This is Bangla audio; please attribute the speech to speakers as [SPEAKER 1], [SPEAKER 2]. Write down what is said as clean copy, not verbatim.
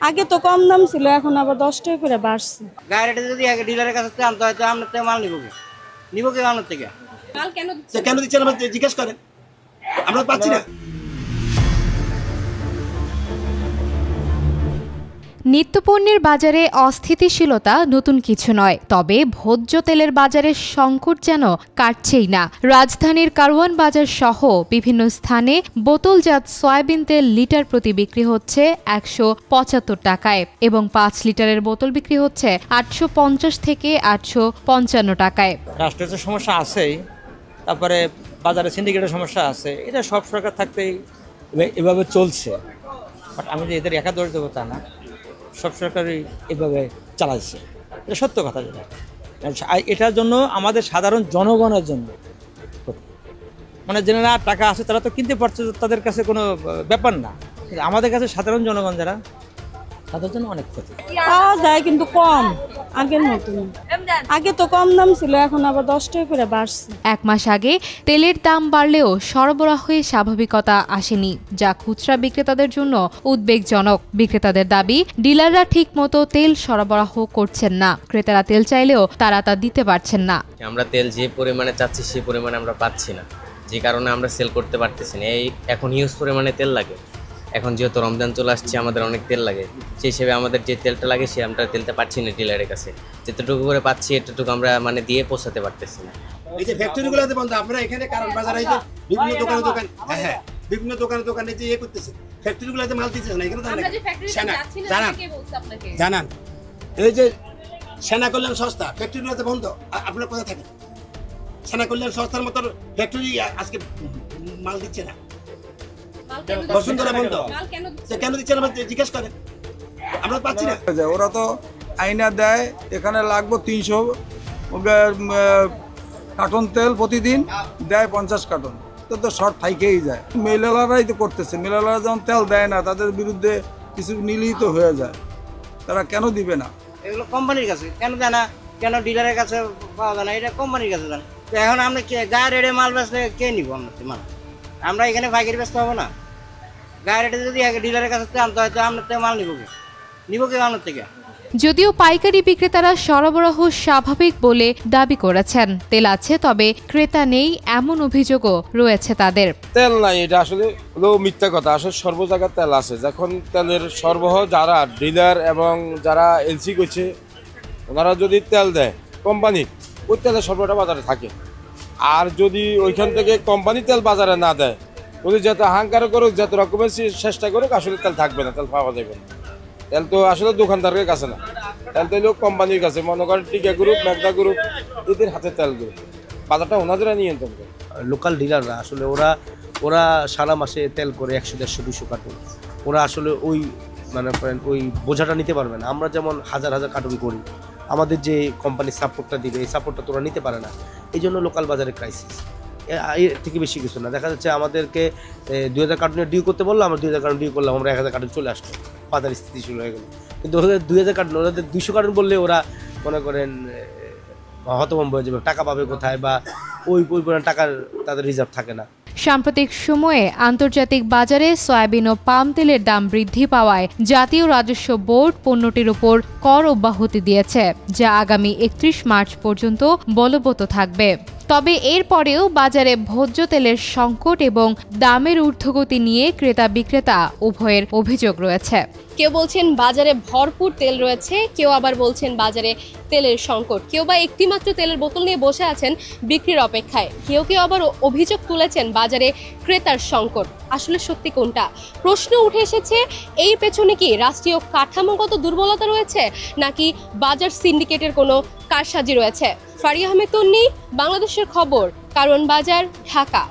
[SPEAKER 1] আগে তো কম দাম ছিল, এখন আবার 10 টাকা করে বাড়ছে।
[SPEAKER 2] গাড়িটা যদি আগে ডিলারের কাছে আনতে হয় তো আমরা তো মাল নিব কি আমার থেকে?
[SPEAKER 3] মাল কেন
[SPEAKER 4] দিচ্ছেন আমরা জিজ্ঞেস করেন, আমরা পাচ্ছি না।
[SPEAKER 5] নিত্যপণ্যের বাজারে অস্থিতিশীলতা নতুন কিছু নয়, তবে ভোজ্য তেলের বাজারের সংকট যেন কাটছেই না। রাজধানীর কারওয়ান বাজার সহ বিভিন্ন স্থানে বোতলজাত সয়াবিন তেল লিটার প্রতি বিক্রি হচ্ছে 175 টাকায় এবং 5 লিটারের বোতল বিক্রি হচ্ছে 850 থেকে 855 টাকায়।
[SPEAKER 6] রাষ্ট্রের সমস্যা আছেই, তারপরে বাজারে সিন্ডিকেটের সমস্যা আছে, এটা সব সরকার থাকতেই এভাবে চলছে। বাট আমি যে এদের একা দোষ দেবো তা না, সব সরকারই এভাবে চালাচ্ছে, এটা সত্য কথা। যেটা এটার জন্য আমাদের সাধারণ জনগণের জন্য, মানে যারা টাকা আছে তারা তো কিনতে পারছে, তাদের কাছে কোনো ব্যাপার না, কিন্তু আমাদের কাছে সাধারণ জনগণ যারা, তাদের জন্য অনেক ক্ষতি।
[SPEAKER 1] পাওয়া যায় কিন্তু কম, আগের মতন। আগে তো কম দাম ছিল, এখন আবার 10 টাকা করে বাড়ছে।
[SPEAKER 5] 1 মাস আগে তেলের দাম বাড়লেও সরবরাহে স্বাভাবিকতা আসেনি, যা খুচরা বিক্রেতাদের জন্য উদ্বেগজনক। বিক্রেতাদের দাবি, ডিলাররা ঠিকমতো তেল সরবরাহ করছেন না, ক্রেতারা তেল চাইলেও তারা তা দিতে পারছেন না।
[SPEAKER 7] আমরা তেল যে পরিমাণে চাচ্ছি সেই পরিমাণে আমরা পাচ্ছি না, যে কারণে আমরা সেল করতে পারতেছি না। এখন হিউজ পরিমাণে তেল লাগে, এখন যেহেতু রমজান চলে আসছে আমাদের অনেক তেল লাগে, সেই হিসেবে আমাদের যে তেলটা লাগে সে আমরা তেলটা পাচ্ছি না ডিলারের কাছে। যেতটুকু করে পাচ্ছি এতটুকু আমরা মানে দিয়ে পৌঁছাতে পারতেছি না।
[SPEAKER 4] এই যে ফ্যাক্টরিগুলোতে বন্ধ, আমরা এখানে কারণ বাজারে এই যে বিভিন্ন বিভিন্ন দোকানে যে ইয়ে করতেছে, ফ্যাক্টরিগুলোতে মাল দিতেছে না, এখানে জানান এই যে সেনা কল্যাণ সংস্থা ফ্যাক্টরিগুলোতে বন্ধ, আপনার কোথায় থাকেন? সেনা কল্যাণ সংস্থার মতো ফ্যাক্টরি আজকে মাল দিচ্ছে না, বসুন্ধরা বন্ধ, কেন দিচ্ছেন আমরা জিজ্ঞেস করেন, আমরা পাচ্ছি না।
[SPEAKER 8] ওরা তো আইনা দেয়, এখানে লাগবে 300 কার্টন তেল প্রতিদিন, দেয় 50 কার্টন, তো শর্ট থাইকেই যায়। মিলালারাই তো করতেছে, মিলালারা যখন তেল দেয় না তাদের বিরুদ্ধে কিছু নিলেই তো হয়ে যায়, তারা কেন দিবে না?
[SPEAKER 2] এগুলো কোম্পানির কাছে কেন দেয় না, কেন ডিলারের কাছে পাওয়া যায় না, এটা কোম্পানির কাছে দেন। তো এখন আমরা গায়ে রেটে মাল বেচলে কে নিব? আমরা এখানে পাইকারি বেচতে হবে না? গায়ে রেটে যদি আগে ডিলারের কাছে আনতে হয় তো আমরা তো মাল নিব কি আমার থেকে?
[SPEAKER 5] যদিও পাইকারি বিক্রেতারা সরবরাহ স্বাভাবিক বলে দাবি করেছেন, তেল আছে তবে ক্রেতা নেই এমন অভিযোগও রয়েছে তাদের।
[SPEAKER 9] তেল নাই, এটা আসলে হলো মিথ্যা কথা। আসলে সর্ব জায়গায় তেল আছে, যখন তেলের সরবরাহ যারা ডিলার এবং যারা এলসি করছে ওনারা যদি তেল দেয় কোম্পানি, ওই তেলের সরবরাহটা বাজারে থাকে। আর যদি ওইখান থেকে কোম্পানি তেল বাজারে না দেয়, ওদের যত হাঙ্কার করুক, যত রকমের চেষ্টা করুক, আসলে তেল থাকবে না, তেল পাওয়া যাবে না। তেল তো আসলে দোকানদারের কাছে না, তেল তো লোক কোম্পানির কাছে, মনে করেন টিকা গ্রুপ, মেঘনা গ্রুপ, এদের হাতে তেল গ্রুপ, বাজারটা ওনাদের নিয়ন্ত্রণ করে।
[SPEAKER 10] লোকাল ডিলাররা আসলে ওরা সারা মাসে তেল করে 100, 150, 200 কার্টন, ওরা আসলে ওই মানে ওই বোঝাটা নিতে পারবে না। আমরা যেমন হাজার হাজার কার্টন করি, আমাদের যে কোম্পানি সাপোর্টটা দিবে এই সাপোর্টটা তোরা নিতে পারে না, এই জন্য লোকাল বাজারে ক্রাইসিস। এর থেকে বেশি কিছু না। দেখা যাচ্ছে আমাদেরকে 2000 কার্টনের ডিউ করতে বললো, আমরা 2000 কার্টন ডিউ করলাম, আমরা 1000 কার্টন চলে আসলো, বাজার স্থিতিশীল হয়ে গেল। কিন্তু ওদের 2000 কার্টন, ওদের 200 কার্টন বললে ওরা মনে করেন হতভম্ব হয়ে যাবে, টাকা পাবে কোথায়, বা ওই পরিমাণ টাকার তাদের রিজার্ভ থাকে না।
[SPEAKER 5] সাম্প্রতিক সময়ে আন্তর্জাতিক বাজারে সয়াবিন ও পাম তেলের দাম বৃদ্ধি পাওয়ায় জাতীয় রাজস্ব বোর্ড পণ্যটির উপর কর অব্যাহতি দিয়েছে, যা আগামী 31 মার্চ পর্যন্ত বলবৎ থাকবে। তবে এরপরেও বাজারে ভোজ্য তেলের সংকট এবং দামের ঊর্ধ্বগতি নিয়ে ক্রেতা বিক্রেতা উভয়ের অভিযোগ রয়েছে।
[SPEAKER 3] কেউ বলছেন বাজারে ভরপুর তেল রয়েছে, কেউ আবার বলছেন বাজারে তেলের সংকট, কেউ বা একটিমাত্র তেলের বোতল নিয়ে বসে আছেন বিক্রির অপেক্ষায়, কেউ আবার অভিযোগ তুলেছেন বাজারে ক্রেতার সংকট। আসলে সত্যি কোনটা? প্রশ্ন উঠে এসেছে, এই পেছনে কি রাষ্ট্রীয় কাঠামোগত দুর্বলতা রয়েছে, নাকি বাজার সিন্ডিকেটের কোনো কারসাজি রয়েছে? ফারিয়া আহমেদ তন্নি, বাংলাদেশের খবর, কারওয়ান বাজার, ঢাকা।